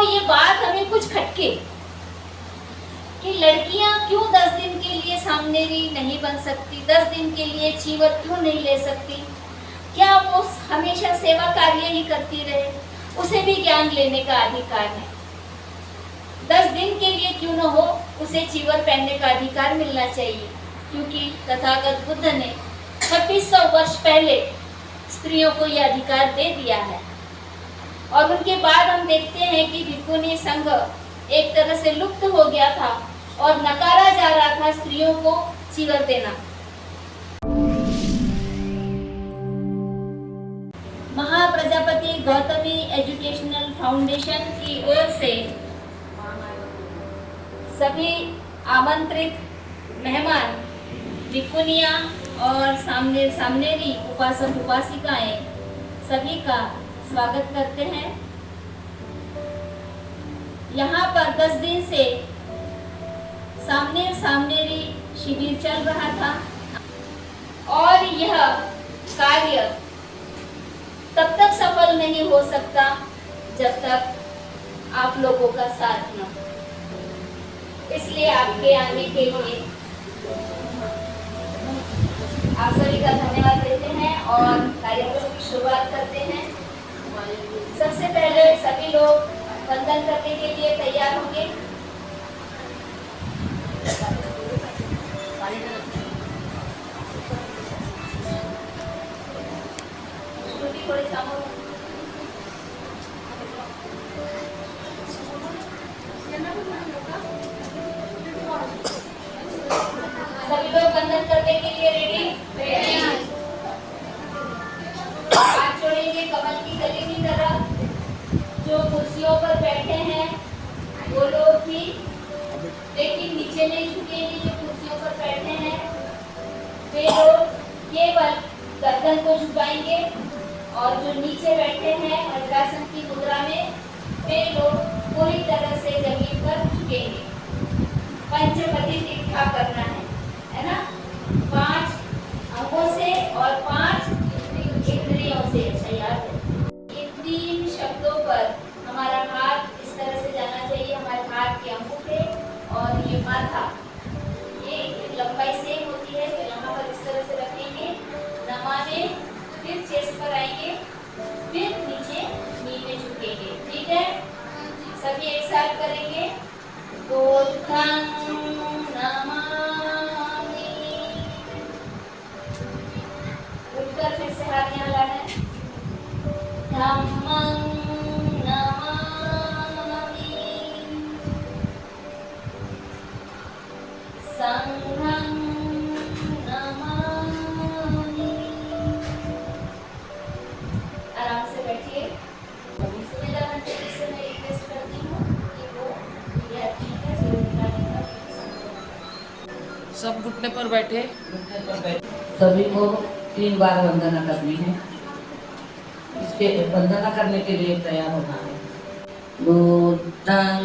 ये बात हमें कुछ खटके कि लड़कियां क्यों 10 दिन के लिए सामनेरी नहीं बन सकती, 10 दिन के लिए चीवर क्यों नहीं ले सकती? क्या वो हमेशा सेवा कार्य ही करती रहे? उसे भी ज्ञान लेने का अधिकार है। 10 दिन के लिए क्यों न हो, उसे चीवर पहनने का अधिकार मिलना चाहिए, क्योंकि तथागत बुद्ध ने 2600 वर्ष पहले स्त्रियों को यह अधिकार दे दिया है। और उनके बाद हम देखते हैं कि भिक्खुनी संघ एक तरह से लुप्त हो गया था और नकारा जा रहा था स्त्रियों को चीवर देना। महाप्रजापति गौतमी एजुकेशनल फाउंडेशन की ओर से सभी आमंत्रित मेहमान भिक्खुनियां और सामनेरी उपासक उपासिकाएं सभी का स्वागत करते हैं। यहाँ पर 10 दिन से सामनेरी शिविर चल रहा था और यह कार्य तब तक सफल नहीं हो सकता जब तक आप लोगों का साथ न हो। इसलिए आपके आने के लिए आप सभी का धन्यवाद देते हैं और कार्यक्रम की शुरुआत करते हैं। सबसे पहले सभी लोग वंदन करने के लिए तैयार होंगे। थोड़ी सामने सभी लोग वंदन करने के लिए रेडी? हाथ जोड़ेंगे कमल की कली की तरफ। जो कुर्सियों पर बैठे हैं वो लोग भी, लेकिन नीचे नहीं झुकेंगे। जो कुर्सियों पर बैठे हैं वे लोग केवल गर्दन को झुकाएंगे और जो नीचे बैठे हैं वज्रासन की मुद्रा में वे लोग पूरी तरह से जमीन पर झुकेंगे। पंचपदी इकट्ठा करना है ना? 5 अंगों से और 5 इंद्रियों से। अच्छा याद है, ये 3 शब्दों पर हमारा हाथ इस तरह से जाना चाहिए। हमारे हाथ के अंगूठे और ये माथा, ये लंबाई सेम होती है, तो यहाँ पर इस तरह से रखेंगे। नमाने, फिर चेस्ट पर आएंगे, फिर नीचे नी में झुकेंगे। ठीक है, सभी एक साथ करेंगे। बुद्धं नमामि। उठकर फिर से हाथ यहाँ लाना है। धम्मं नमामि। संघं नमामि। आराम से बैठिए। सुविधा मंत्री से मैं रिक्वेस्ट करती हूँ कि वो विद्यार्थियों का जीवन निकालने का सब घुटने पर बैठे। सभी को 3 बार वंदना करनी है। इसके वंदना करने के लिए तैयार होना है। बुद्धं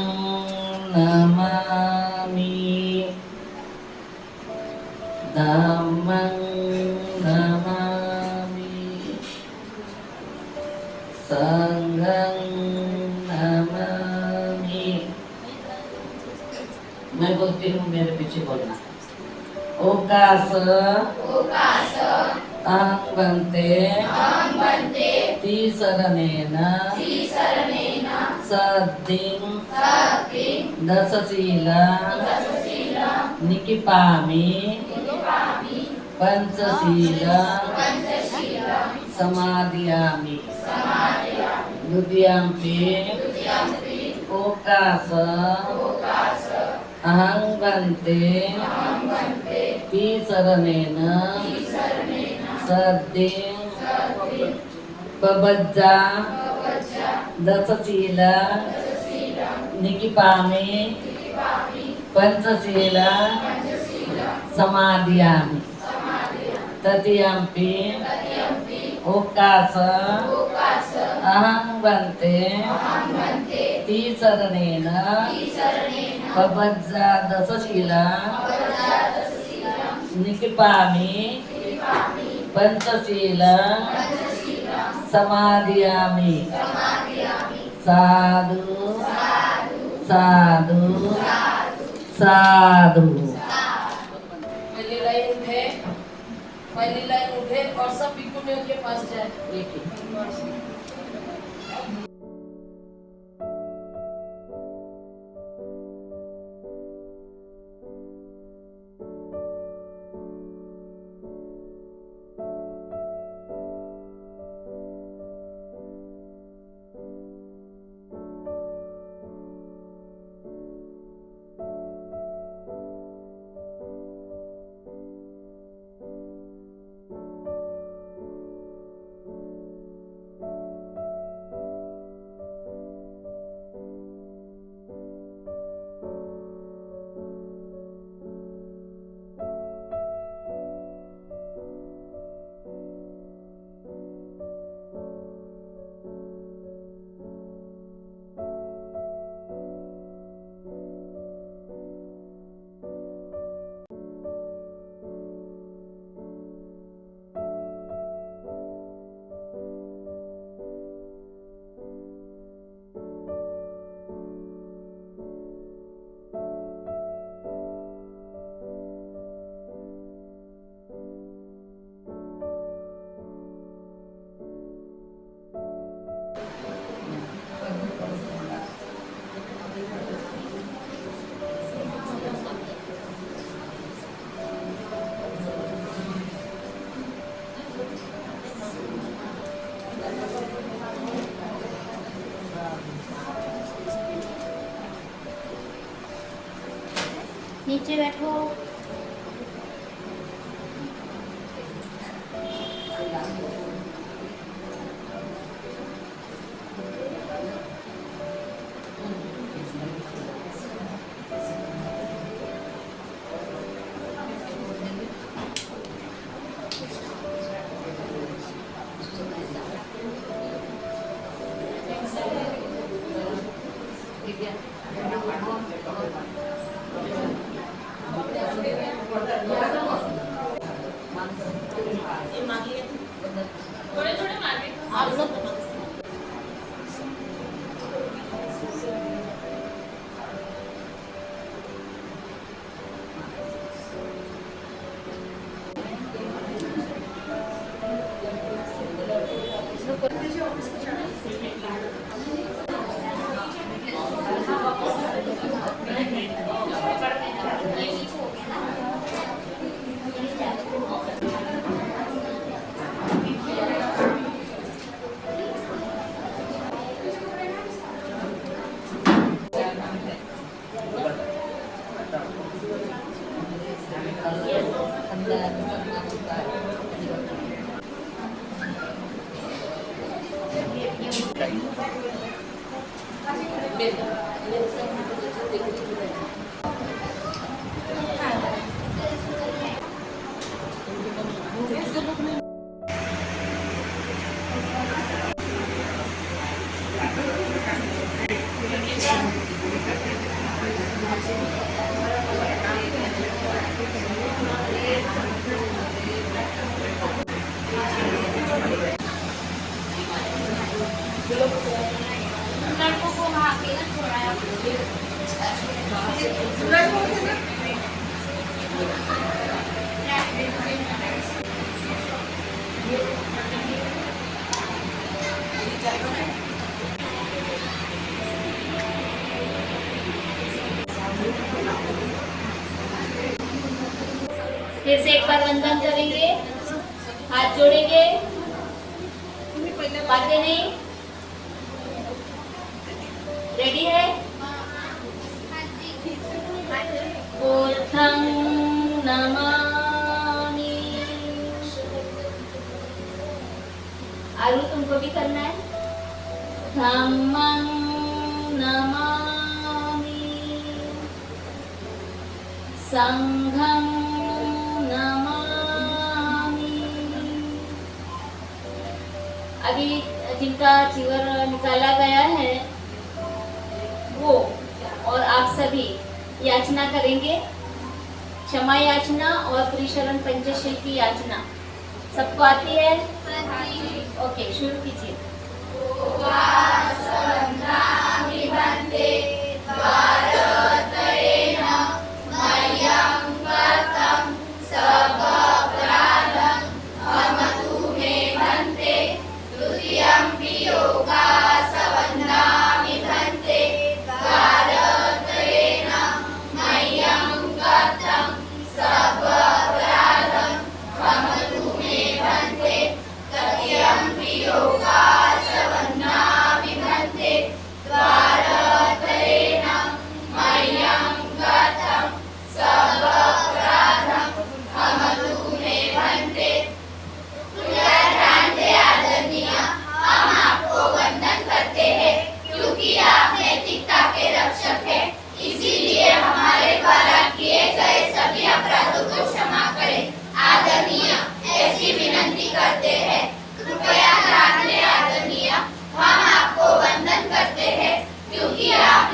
नमामि। धम्मं नमामि। संघं नमामि। मैं बोलती हूँ, मेरे पीछे बोलना। ओकास अहं वन्दे तीसरणेन सद्दिं दशशीला निकिपामि पंचशीला समादियामि। द्वितीयम्पि ओकास अहं वन्दे तीसरणेन सद्दिं पवज्जा दशशीला निकिपामि पंचशीला समादियामि। तृतीयम्पि ओकास अहं वन्दे तीसरणेन पवज्जा दशशीला निकिपामि पंचशीला समादियामि। साधु साधु साधु। पहली लाइन उठे, पहली लाइन उठे और सब भिक्षुनियों के पास जाए। नीचे बैठो। लड़कों को वहाँ पे ना छोड़ाया। फिर से एक बार वंदन करेंगे, हाथ जोड़ेंगे, बातें नहीं, रेडी है? बुद्धं नमामि। आरु तुमको भी करना है। धम्मं नमामि, संघं नमामि। अभी जिनका चिवर निकाला गया है वो और आप सभी याचना करेंगे, क्षमा याचना और त्रिशरण पंचशील की याचना। सबको आती है? ओके, शुरू कीजिए।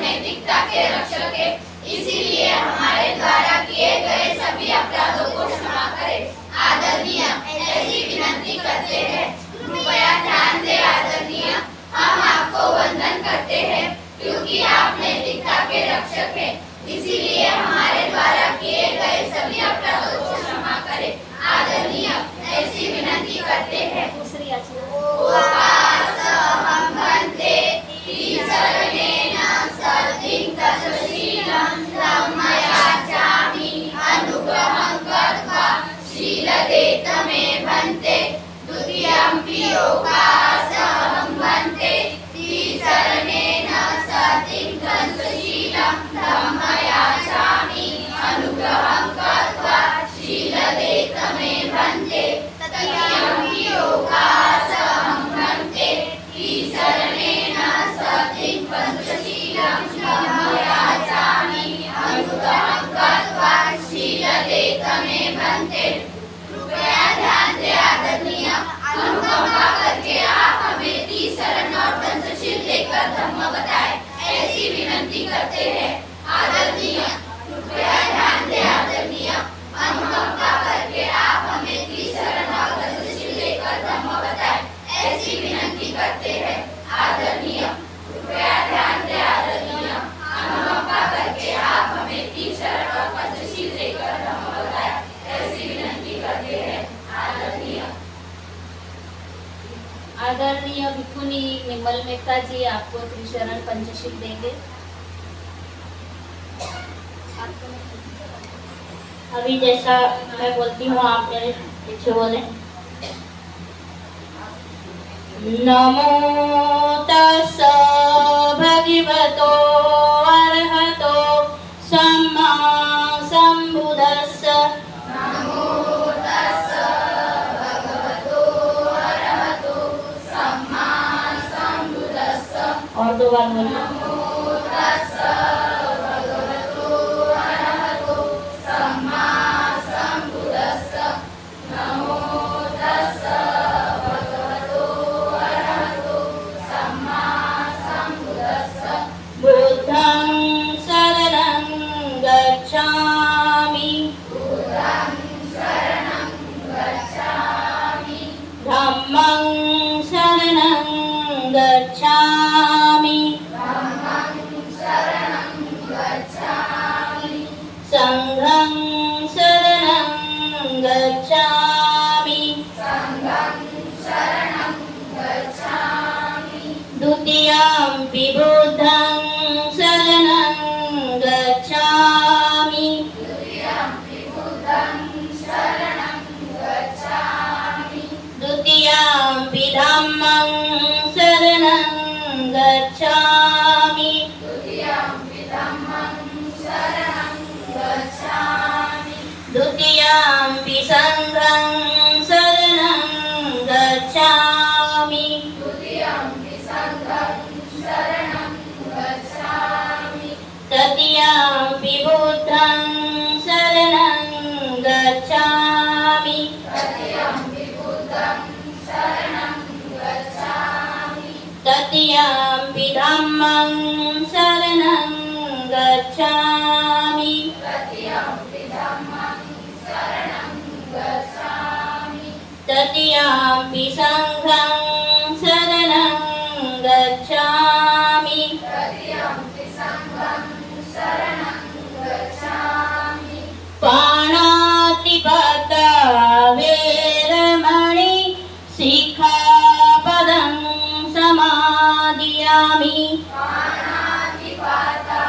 नैतिकता के रक्षक हैं, इसीलिए हमारे द्वारा किए गए सभी अपराधों को क्षमा करें। आदरणीय, ऐसी विनती करते हैं, कृपया ध्यान दें आदरणीय, हम आपको वंदन करते हैं क्योंकि आप नैतिकता के रक्षक हैं, इसीलिए हमारे द्वारा किए गए सभी अपराधों को क्षमा करें। आदरणीय, ऐसी विनती करते हैं। दूसरी उपासहं वन्दे शरणेन सतिं धम्मयाचामि अनुग्रहं कृत्वा शीलदेत मे भन्ते। द्वितीयंपि उपासहं वन्दे शरणेन सतिं धम्मयाचामि अनुग्रहं कृत्वा शीलदेत मे भन्ते। तृतीयंपि उपासहं वन्दे शरणेन सतिं धम्मयाचामि अनुग्रहं कृत्वा शीलदेत मे भन्ते। कृपया ध्यान दें आदरणीय, अनुकंपा करके आप हमें शरण और पंचशील देकर धम्म बताएं, ऐसी विनती करते हैं। आदरणीय, कृपया ध्यान दें आदरणीय, अनुकंपा करके आप हमें शरण और पंचशील देकर धम्म बताएं, ऐसी विनती करते हैं। आदरणीय, कृपया ध्यान दें आदरणीय, अनुकंपा करके आप हमें शरण और पंचशील देकर धम्म बताएं, ऐसी विनती करते हैं। आदरणीय आदरणीय भिक्खुनी निर्मल मेहता जी आपको त्रिशरण पंचशील देंगे। अभी जैसा मैं बोलती हूँ आप मेरे पीछे बोले। नमो तस्स भगवतो अरहतो सम्मा सम्बुद्धस्स। नमो तस्स भगवतो अरहतो सम्मा सम्बुद्धस्स। और दो बार बोलिए। नमो तस्स भगवतो अरहतो सम्मा सम्बुद्धस्स। नमो तस्स भगवतो अरहतो सम्मा सम्बुद्धस्स। बुद्धं शरणं गच्छामि। बुद्धं शरणं गच्छामि। धम्मं शरणं गच्छामि। धम्मं शरणं गच्छामि। संघं शरणं गच्छामि। संघं शरणं गच्छामि। द्वितीयंपि बुद्धं शरणं गच्छामि। द्वितीयंपि बुद्धं शरणं गच्छामि। द्वितीयंपि धम्मं शरणं गच्छामि। द्वितीयंपि धम्मं शरणं गच्छामि। द्वितीयंपि संघं शरणं गच्छामि। द्वितीयंपि संघं शरणं गच्छामि। तृतीयंपि बुद्धं शरणं गच्छामि। तृतीयंपि बुद्धं शरणं गच्छामि। तृतीयंपि धम्मं शरणं गच्छामि। तृतीयंपि धम्मं शरणं गच्छामि। तृतीयंपि संघं शरणं गच्छामि। तृतीयंपि संघं शरणं गच्छामि। पाणातिपाता वेरमणि सिक्खापदं समादियामि। पाणातिपाता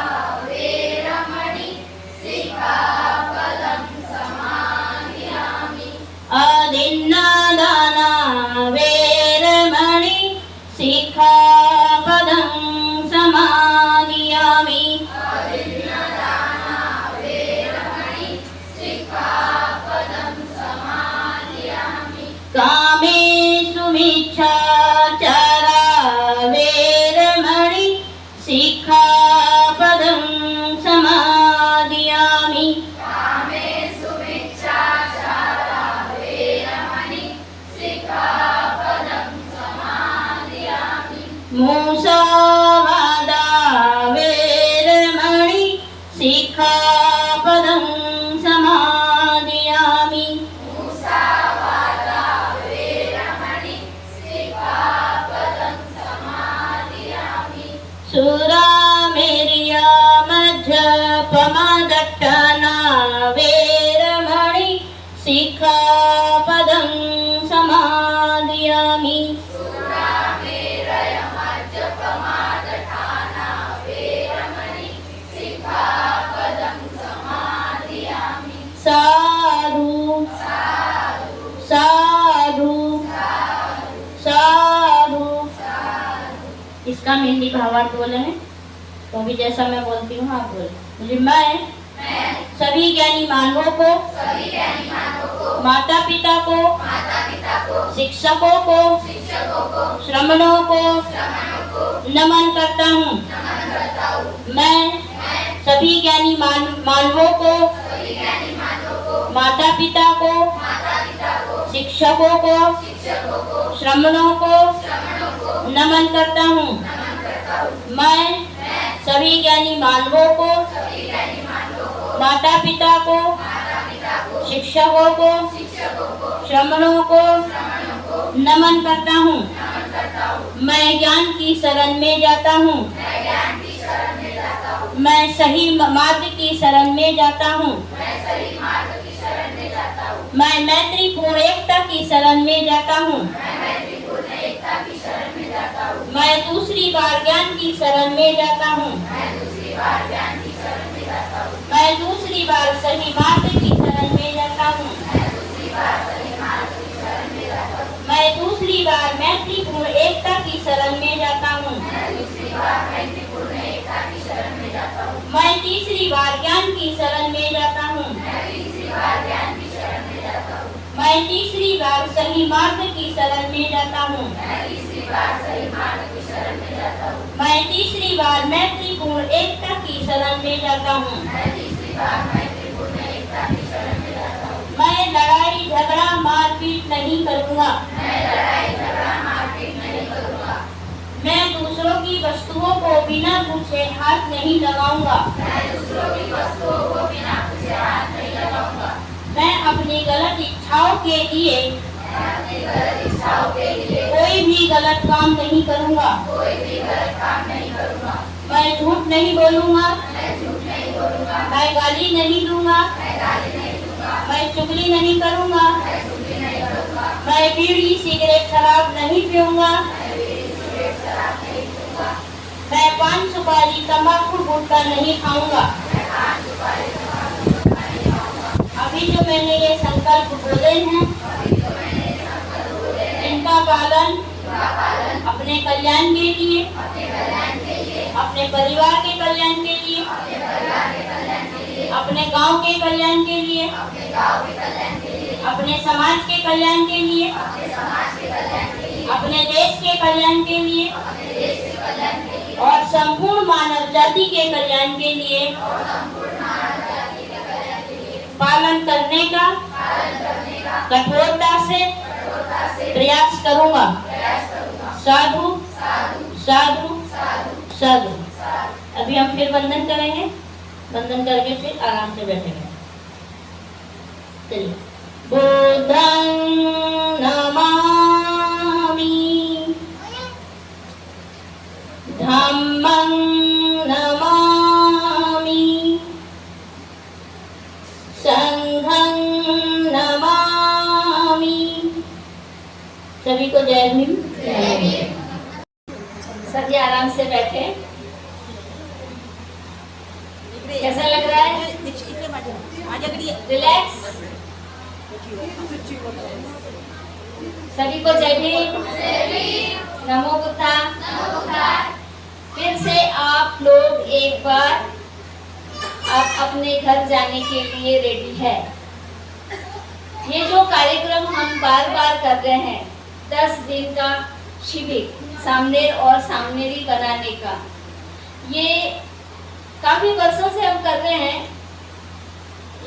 वेरमणि सिक्खापदं समादियामि। अदिन्नादाना वेरमणि सिक्खापदं समादियामि। अदिन्नदाना वेरमणि सिक्खापदं समादियामि। कामेषु मिच्छाचारा वेरमणि सिक्खापदं समादियामि। कामेषु मिच्छाचारा वेरमणि सिक्खापदं समादियामि। मुसावादा वेरमणि इसका हम हिंदी भावार्थ बोलेंगे। तो अभी जैसा मैं बोलती हूँ आप बोले मुझे। मैं सभी ज्ञानी मानवों को, माता पिता को, शिक्षकों को, श्रमणों को नमन करता हूँ। मैं सभी ज्ञानी मानवों को, माता पिता को, शिक्षकों को, श्रमणों को नमन करता हूँ। मैं सभी ज्ञानी मानवों को, माता पिता को, शिक्षकों को, श्रमणों को नमन करता हूँ। मैं ज्ञान की शरण में जाता हूँ। मैं सही मार्ग की शरण में जाता हूँ। मैं मैत्रीपूर्ण एकता की शरण में जाता हूँ। मैं दूसरी बार ज्ञान की शरण में जाता हूँ। मैं दूसरी बार सही मार्ग की शरण में जाता हूँ। मैं दूसरी बार मैत्रीपूर्ण एकता की शरण में जाता हूँ। मैं तीसरी बार ज्ञान की शरण में जाता हूँ। मैं तीसरी बार सही मार्ग की शरण में जाता हूँ। मैं तीसरी बार मैत्रीपूर्ण एकता की शरण में जाता हूँ। मैं लड़ाई झगड़ा मारपीट नहीं करूँगा। मैं दूसरों की वस्तुओं को बिना पूछे हाथ नहीं लगाऊंगा। मैं अपनी गलत इच्छाओं के लिए कोई भी गलत काम नहीं करूंगा। मैं झूठ नहीं बोलूंगा। मैं गाली नहीं दूंगा। मैं चुगली नहीं करूंगा। मैं बीड़ी सिगरेट शराब नहीं पीऊंगा। मैं पान सुपारी तंबाकू गुटखा नहीं खाऊंगा। अभी जो मैंने ये संकल्प बोले हैं इनका पालन अपने कल्याण के लिए, अपने परिवार के कल्याण के लिए, अपने गांव के कल्याण के लिए, अपने समाज के कल्याण के लिए, अपने देश के कल्याण के लिए और संपूर्ण मानव जाति के कल्याण के लिए पालन करने का कठोरता से प्रयास करूंगा। साधु साधु साधु। अभी हम फिर वंदन करेंगे। वंदन करके फिर आराम से बैठेंगे। चलिए। बुद्धं नमामि, धम्मं नमामि, संघं नमामि। सभी को जय भीम। सभी आराम से बैठे। कैसा लग रहा है? रिलैक्स। सभी को जय भीम। नमो बुद्धा। फिर से आप लोग एक बार आप अपने घर जाने के लिए रेडी है। ये जो कार्यक्रम हम बार बार कर रहे हैं 10 दिन का शिविर सामनेर और सामनेरी बनाने का, ये काफी वर्षों से हम कर रहे हैं।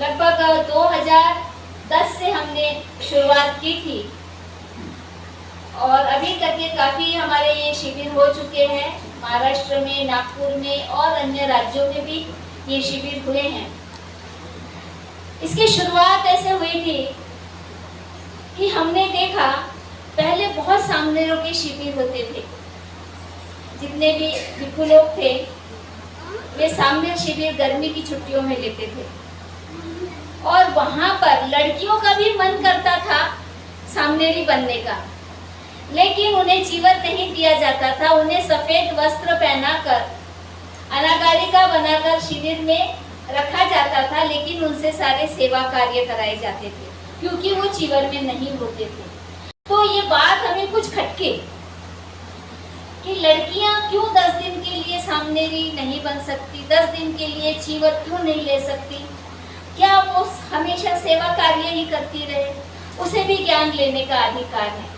लगभग 2010 से हमने शुरुआत की थी और अभी तक ये काफी हमारे ये शिविर हो चुके हैं। महाराष्ट्र में, नागपुर में और अन्य राज्यों में भी ये शिविर हुए हैं। इसकी शुरुआत ऐसे हुई थी कि हमने देखा पहले बहुत सामनेरों के शिविर होते थे। जितने भी भिक्षु लोग थे वे सामने शिविर गर्मी की छुट्टियों में लेते थे और वहां पर लड़कियों का भी मन करता था सामनेरी बनने का, लेकिन उन्हें जीवन नहीं दिया जाता था। उन्हें सफेद वस्त्र पहनाकर अनागारिका बनाकर शिविर में रखा जाता था, लेकिन उनसे सारे सेवा कार्य कराए जाते थे क्योंकि वो जीवन में नहीं होते थे। तो ये बात हमें कुछ खटके। कि लड़कियां क्यों 10 दिन के लिए सामनेरी नहीं बन सकती, 10 दिन के लिए चीवर क्यों नहीं ले सकती, क्या वो हमेशा सेवा कार्य ही करती रहे, उसे भी ज्ञान लेने का अधिकार है।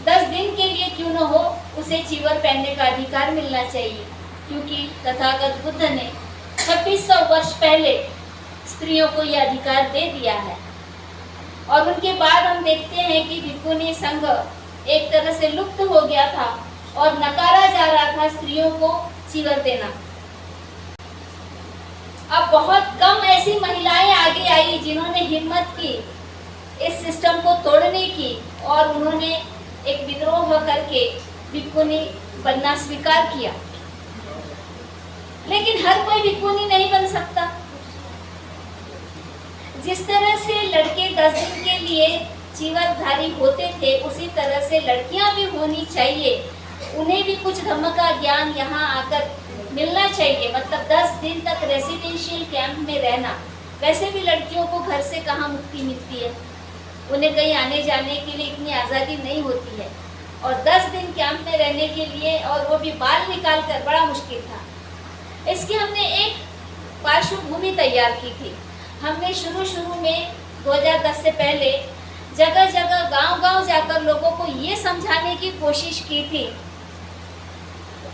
10 दिन के लिए क्यों न हो उसे चीवर पहनने का अधिकार मिलना चाहिए, क्योंकि तथागत बुद्ध ने 2600 वर्ष पहले स्त्रियों को यह अधिकार दे दिया है। और उनके बाद हम देखते हैं कि भिक्खुनी संघ एक तरह से लुप्त हो गया था और नकारा जा रहा था स्त्रियों को चीवर देना। अब बहुत कम ऐसी महिलाएं आगे आई जिन्होंने हिम्मत की इस सिस्टम को तोड़ने की, और उन्होंने एक विद्रोह करके भिक्खुनी बनना स्वीकार किया। लेकिन हर कोई भिक्खुनी नहीं बन सकता। जिस तरह से लड़के 10 दिन के लिए चीवरधारी होते थे, उसी तरह से लड़कियां भी होनी चाहिए। उन्हें भी कुछ धर्म का ज्ञान यहाँ आकर मिलना चाहिए। मतलब 10 दिन तक रेसिडेंशियल कैंप में रहना। वैसे भी लड़कियों को घर से कहाँ मुक्ति मिलती है, उन्हें कहीं आने जाने के लिए इतनी आज़ादी नहीं होती है। और 10 दिन कैंप में रहने के लिए, और वो भी बाल निकाल कर, बड़ा मुश्किल था। इसकी हमने एक पार्श्वभूमि तैयार की थी। हमने शुरू में 2010 से पहले जगह जगह गांव-गांव जाकर लोगों को ये समझाने की कोशिश की थी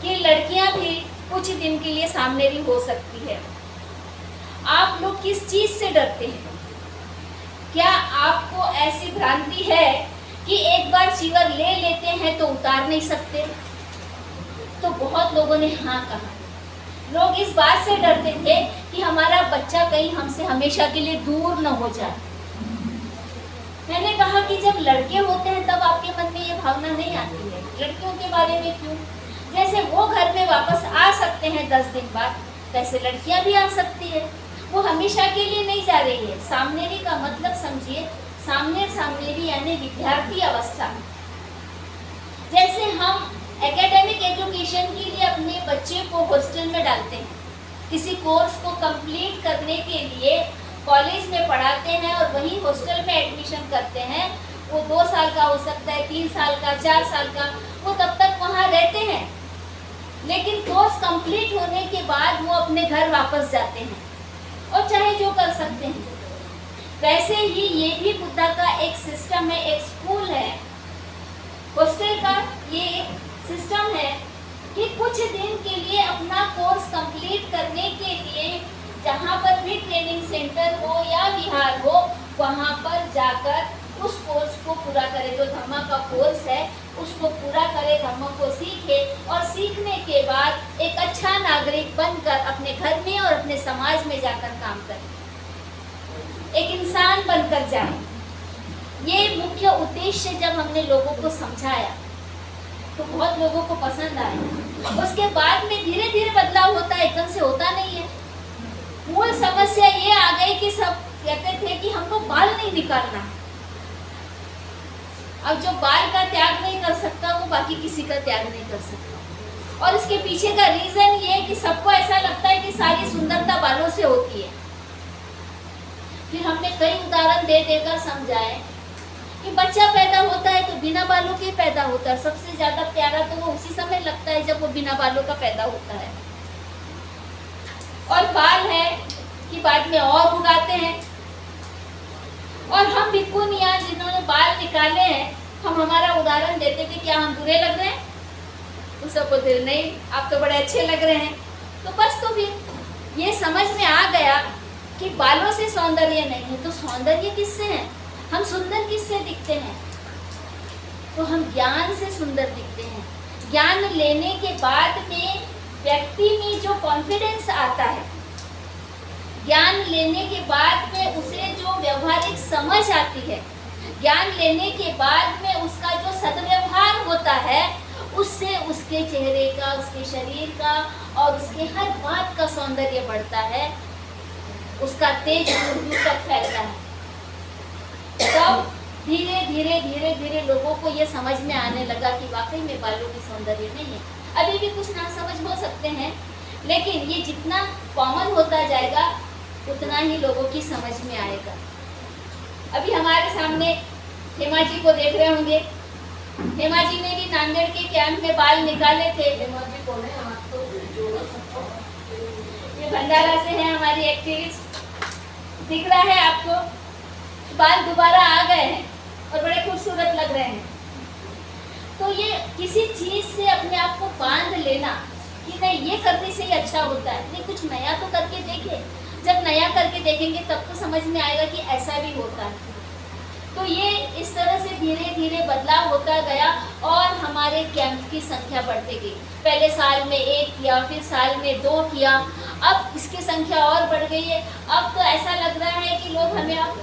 कि लड़कियां भी कुछ दिन के लिए सामनेरी हो सकती है। आप लोग किस चीज से डरते हैं? क्या आपको ऐसी भ्रांति है कि एक बार चीवर ले लेते हैं तो उतार नहीं सकते? तो बहुत लोगों ने हाँ कहा। लोग इस बात से डरते थे कि हमारा बच्चा कहीं हमसे हमेशा के लिए दूर न हो जाए। मैंने कहा कि जब लड़के होते हैं तब आपके मन में ये भावना नहीं आती है, लड़कियों के बारे में क्यों? जैसे वो घर में वापस आ सकते हैं 10 दिन बाद, वैसे लड़कियां भी आ सकती है। वो हमेशा के लिए नहीं जा रही है। सामनेरी का मतलब समझिए, सामनेरी यानी विद्यार्थी अवस्था। जैसे हम एकेडमिक एजुकेशन के लिए अपने बच्चे को हॉस्टल में डालते हैं, किसी कोर्स को कंप्लीट करने के लिए कॉलेज में पढ़ाते हैं और वहीं हॉस्टल में एडमिशन करते हैं। वो 2 साल का हो सकता है, 3 साल का, 4 साल का, वो तब तक वहाँ रहते हैं। लेकिन कोर्स कंप्लीट होने के बाद वो अपने घर वापस जाते हैं और चाहे जो कर सकते हैं। वैसे ही ये भी बुद्धा का एक सिस्टम है, एक स्कूल है, हॉस्टल का ये एक सिस्टम है कि कुछ दिन के लिए अपना कोर्स कंप्लीट करने के लिए जहाँ पर भी ट्रेनिंग सेंटर हो या विहार हो, वहाँ पर जाकर उस कोर्स को पूरा करे। जो धम्मा का कोर्स है उसको पूरा करे, धम्मा को सीखे, और सीखने के बाद एक अच्छा नागरिक बनकर अपने घर में और अपने समाज में जाकर काम करे, एक इंसान बनकर जाए। ये मुख्य उद्देश्य जब हमने लोगों को समझाया तो बहुत लोगों को पसंद आया। उसके बाद में धीरे धीरे बदलाव होता है, एकदम से होता नहीं है। मूल समस्या ये आ गई कि सब कहते थे कि हमको बाल नहीं निकालना। अब जो बाल का त्याग नहीं कर सकता वो बाकी किसी का त्याग नहीं कर सकता। और इसके पीछे का रीजन ये है कि सबको ऐसा लगता है कि सारी सुंदरता बालों से होती है। फिर हमने कई उदाहरण दे देकर समझाए कि बच्चा पैदा होता है तो बिना बालों के पैदा होता है। सबसे ज्यादा प्यारा तो वो उसी समय लगता है जब वो बिना बालों का पैदा होता है। और बाल है कि बाद में और उगाते हैं। और हम भिक्खुनियां जिन्होंने बाल निकाले हैं, हम हमारा उदाहरण देते थे, क्या हम बुरे लग रहे हैं? तो सब बोलते नहीं, आप तो बड़े अच्छे लग रहे हैं। तो बस, तो फिर ये समझ में आ गया कि बालों से सौंदर्य नहीं है, तो सौंदर्य किससे है? हम सुंदर किससे दिखते हैं? तो हम ज्ञान से सुंदर दिखते हैं। ज्ञान लेने के बाद में व्यक्ति में जो कॉन्फिडेंस आता है, ज्ञान लेने के बाद में उसे जो व्यवहारिक समझ आती है, ज्ञान लेने के बाद में उसका जो सद्व्यवहार होता है, उससे उसके चेहरे का, उसके शरीर का और उसके हर बात का सौंदर्य बढ़ता है, उसका तेज दूर तक फैलता है। तब धीरे धीरे धीरे धीरे लोगों को ये समझ में आने लगा कि वाकई में बालों की सौंदर्य नहीं है। अभी भी कुछ ना समझ हो सकते हैं, लेकिन ये जितना कॉमन होता जाएगा उतना ही लोगों की समझ में आएगा। अभी हमारे सामने हेमा जी को देख रहे होंगे, हेमा जी ने भी नांदेड़ के कैंप में बाल निकाले थे। ये भंडारा से है हमारी एक्टिविस्ट, दिख रहा है आपको, बाल दोबारा आ गए हैं और बड़े खूबसूरत लग रहे हैं। तो ये किसी चीज से अपने आप को बांध लेना कि नहीं ये करने से ही अच्छा होता है, नहीं कुछ नया तो करके देखें। जब नया करके देखेंगे तब तो समझ में आएगा कि ऐसा भी होता है। तो ये इस तरह से धीरे धीरे बदलाव होता गया और हमारे कैंप की संख्या बढ़ती गई। पहले साल में 1 किया, फिर साल में 2 किया, अब इसकी संख्या और बढ़ गई है। अब तो ऐसा लग रहा है कि लोग हमें अब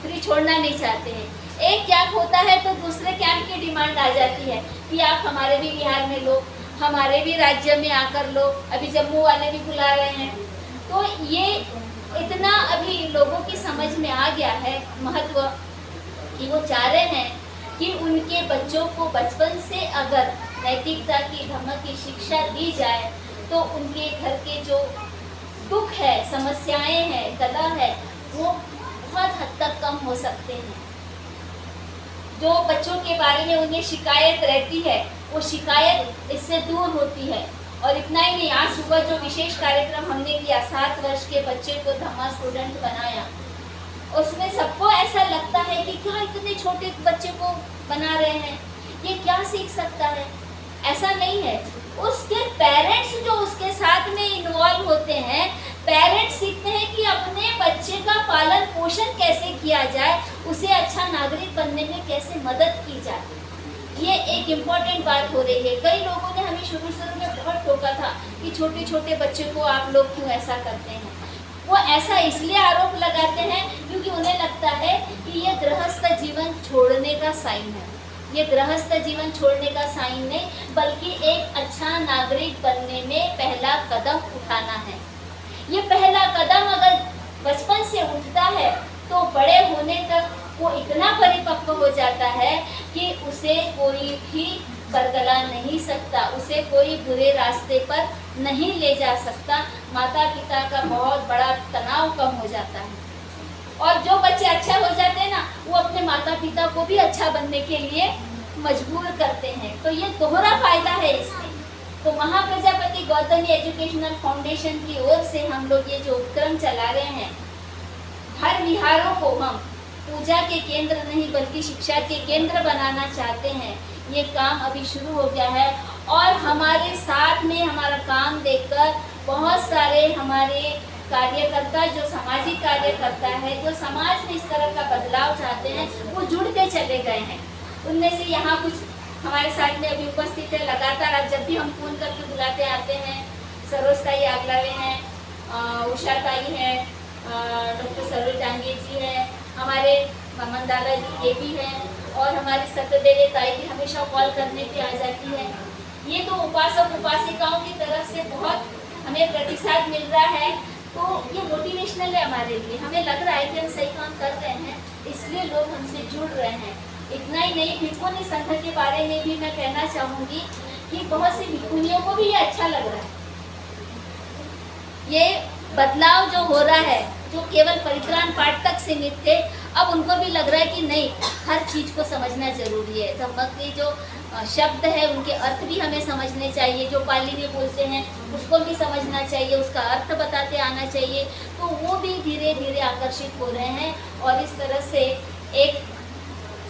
फ्री छोड़ना नहीं चाहते हैं। एक कैंप होता है तो दूसरे कैंप की डिमांड आ जाती है कि आप हमारे भी बिहार में लो, हमारे भी राज्य में आकर लो। अभी जम्मू वाले भी बुला रहे हैं। तो ये इतना अभी लोगों की समझ में आ गया है महत्व कि वो चाह रहे हैं कि उनके बच्चों को बचपन से अगर नैतिकता की धमक की शिक्षा दी जाए तो उनके घर के जो दुख है, समस्याएं हैं, कला है, वो बहुत हद तक कम हो सकते हैं। जो बच्चों के बारे में उन्हें शिकायत रहती है वो शिकायत इससे दूर होती है। और इतना ही नहीं, आज सुबह जो विशेष कार्यक्रम हमने किया, 7 वर्ष के बच्चे को धमा स्टूडेंट बनाया, उसमें सबको ऐसा लगता है कि क्या इतने छोटे बच्चे को बना रहे हैं, ये क्या सीख सकता है। ऐसा नहीं है, उसके पेरेंट्स जो उसके साथ में इन्वॉल्व होते हैं, पेरेंट्स सीखते हैं कि अपने बच्चे का पालन पोषण कैसे किया जाए, उसे अच्छा नागरिक बनने में कैसे मदद की जाए। ये एक इम्पॉर्टेंट बात हो रही है। कई लोगों ने हमें शुरू में बहुत टोका था कि छोटे छोटे बच्चे को आप लोग क्यों ऐसा करते हैं। वो ऐसा इसलिए आरोप लगाते हैं क्योंकि उन्हें लगता है कि ये गृहस्थ जीवन छोड़ने का साइन है। ये गृहस्थ जीवन छोड़ने का साइन नहीं, बल्कि एक अच्छा नागरिक बनने में पहला कदम उठाना है। ये पहला कदम अगर बचपन से उठता है तो बड़े होने तक वो इतना परिपक्व हो जाता है कि उसे कोई भी बरगला नहीं सकता, उसे कोई बुरे रास्ते पर नहीं ले जा सकता। माता पिता का बहुत बड़ा तनाव कम हो जाता है। और जो बच्चे अच्छा हो जाते हैं ना, वो अपने माता पिता को भी अच्छा बनने के लिए मजबूर करते हैं। तो ये दोहरा फायदा है इसमें। तो महाप्रजापति गौतमी एजुकेशनल फाउंडेशन की ओर से हम लोग ये जो उपक्रम चला रहे हैं, हर विहारों को हम पूजा के केंद्र नहीं बल्कि शिक्षा के केंद्र बनाना चाहते हैं। ये काम अभी शुरू हो गया है और हमारे साथ में हमारा काम देखकर बहुत सारे हमारे कार्यकर्ता, जो सामाजिक कार्यकर्ता है, जो समाज में इस तरह का बदलाव चाहते हैं, वो जुड़ते चले गए हैं। उनमें से यहाँ कुछ हमारे साथ में अभी उपस्थित है। लगातार आप जब भी हम फोन करके बुलाते आते हैं। सरोज ताई आगलावे हैं, उषा ताई हैं, डॉक्टर सरोज डांगे जी हैं, हमारे ममन दादा जी ये भी हैं और हमारी सत्यदेवी ताई भी हमेशा कॉल करने पे आ जाती है। ये तो उपासक उपासिकाओं की तरफ से बहुत हमें प्रतिसाद मिल रहा है। तो ये मोटिवेशनल है हमारे लिए। हमें लग रहा है कि हम सही काम कर रहे हैं, इसलिए लोग हमसे जुड़ रहे हैं। इतना ही नहीं, भिक्खुनी संघ के बारे में भी मैं कहना चाहूँगी कि बहुत सी भिक्खुनियों को भी ये अच्छा लग रहा है। ये बदलाव जो हो रहा है, जो केवल परित्राण पाठ तक सीमित थे, अब उनको भी लग रहा है कि नहीं, हर चीज़ को समझना जरूरी है। धम्मक के जो शब्द है उनके अर्थ भी हमें समझने चाहिए। जो पाली में बोलते हैं उसको भी समझना चाहिए, उसका अर्थ बताते आना चाहिए। तो वो भी धीरे धीरे आकर्षित हो रहे हैं और इस तरह से एक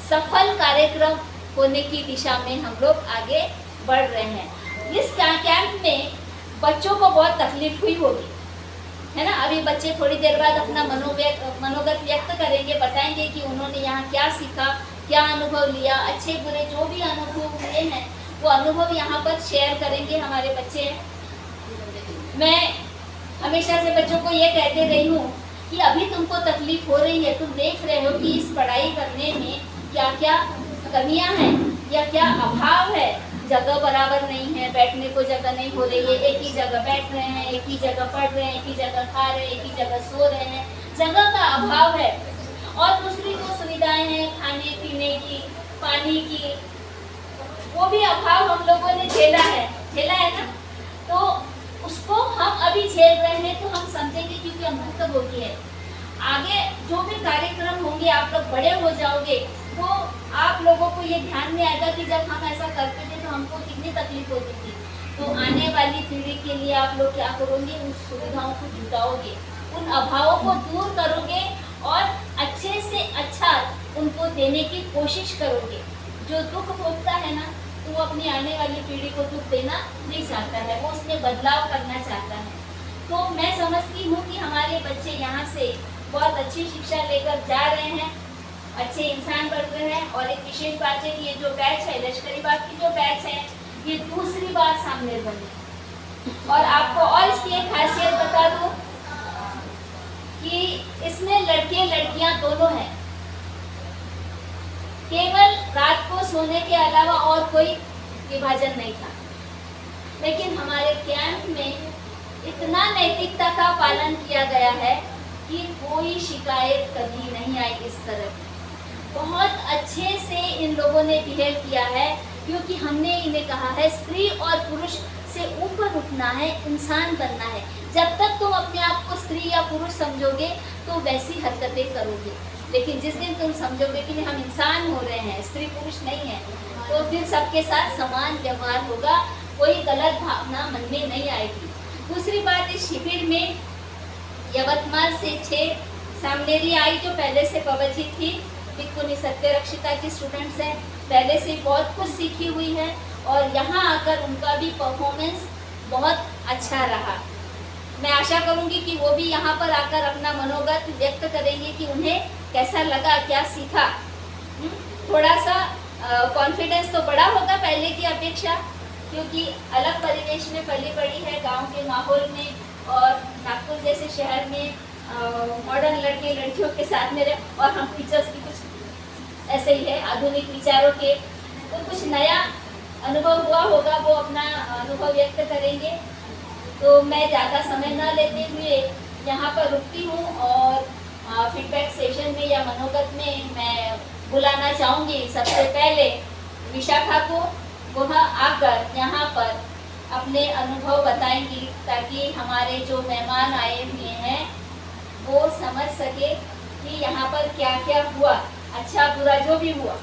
सफल कार्यक्रम होने की दिशा में हम लोग आगे बढ़ रहे हैं। इस कैंप में बच्चों को बहुत तकलीफ हुई होगी, है ना। अभी बच्चे थोड़ी देर बाद अपना मनोगत व्यक्त करेंगे, बताएंगे कि उन्होंने यहाँ क्या सीखा, क्या अनुभव लिया, अच्छे बुरे जो भी अनुभव हुए हैं वो अनुभव यहाँ पर शेयर करेंगे हमारे बच्चे। मैं हमेशा से बच्चों को ये कहते रही हूँ कि अभी तुमको तकलीफ हो रही है, तुम देख रहे हो कि इस पढ़ाई करने में क्या क्या कमियाँ हैं या क्या अभाव है। जगह बराबर नहीं है, बैठने को जगह नहीं हो रही है, एक ही जगह बैठ रहे हैं, एक ही जगह पढ़ रहे हैं, एक ही जगह खा रहे हैं, एक ही जगह सो रहे हैं, जगह का अभाव है। और दूसरी जो सुविधाएं हैं खाने पीने की, पानी की, वो भी अभाव हम लोगों ने झेला है ना। तो उसको हम अभी झेल रहे हैं तो हम समझेंगे क्योंकि अमृत भोगी है। आगे जो भी कार्यक्रम होंगे, आप लोग बड़े हो जाओगे तो आप लोगों को ये ध्यान में आएगा कि जब हम ऐसा करते थे तो हमको कितनी तकलीफ होती थी। तो आने वाली पीढ़ी के लिए आप लोग क्या करोगे, उन सुविधाओं को जुटाओगे, उन अभावों को दूर करोगे और अच्छे से अच्छा उनको देने की कोशिश करोगे। जो दुख भोगता है ना, तो वो अपनी आने वाली पीढ़ी को दुख देना नहीं चाहता है, वो उसमें बदलाव करना चाहता है। तो मैं समझती हूँ कि हमारे बच्चे यहाँ से बहुत अच्छी शिक्षा लेकर जा रहे हैं, अच्छे इंसान बन रहे हैं। और एक विशेष बात है कि ये जो बैच है, लश्करी बाग की जो बैच है, ये दूसरी बार सामने बनी। और आपको और इसकी एक खासियत बता दूं कि इसमें लड़के लड़कियां दोनों हैं। केवल रात को सोने के अलावा और कोई विभाजन नहीं था। लेकिन हमारे कैंप में इतना नैतिकता का पालन किया गया है कि कोई शिकायत कभी नहीं आई इस तरह की। बहुत अच्छे से इन लोगों ने बिहेव किया है, क्योंकि हमने इन्हें कहा है स्त्री और पुरुष से ऊपर उठना है, इंसान बनना है। जब तक तुम अपने आप को स्त्री या पुरुष समझोगे तो वैसी हरकतें करोगे, लेकिन जिस दिन तुम समझोगे कि हम इंसान हो रहे हैं, स्त्री पुरुष नहीं है, तो फिर सबके साथ समान व्यवहार होगा, कोई गलत भावना मन में नहीं आएगी। दूसरी बात, इस शिविर में यवतमाल से 6 सामनेरी आई जो पहले से प्रवचित थी, भिक्खुनी सत्य रक्षिता की स्टूडेंट्स हैं, पहले से बहुत कुछ सीखी हुई है और यहाँ आकर उनका भी परफॉर्मेंस बहुत अच्छा रहा। मैं आशा करूँगी कि वो भी यहाँ पर आकर अपना मनोगत व्यक्त करेंगे कि उन्हें कैसा लगा, क्या सीखा। थोड़ा सा कॉन्फिडेंस तो बड़ा होगा पहले की अपेक्षा, क्योंकि अलग परिवेश में पली बड़ी है, गांव के माहौल में, और नागपुर जैसे शहर में मॉडर्न लड़के लड़कियों के साथ में रहे, और हम टीचर्स की कुछ ऐसे ही है आधुनिक विचारों के, तो कुछ नया अनुभव हुआ होगा, वो अपना अनुभव व्यक्त करेंगे। तो मैं ज़्यादा समय न लेते हुए यहाँ पर रुकती हूँ और फीडबैक सेशन में या मनोगत में मैं बुलाना चाहूँगी सबसे पहले विशाखा को। वह आकर यहाँ पर अपने अनुभव बताएंगी ताकि हमारे जो मेहमान आए हुए हैं वो समझ सके कि यहाँ पर क्या क्या हुआ, अच्छा बुरा जो भी हुआ।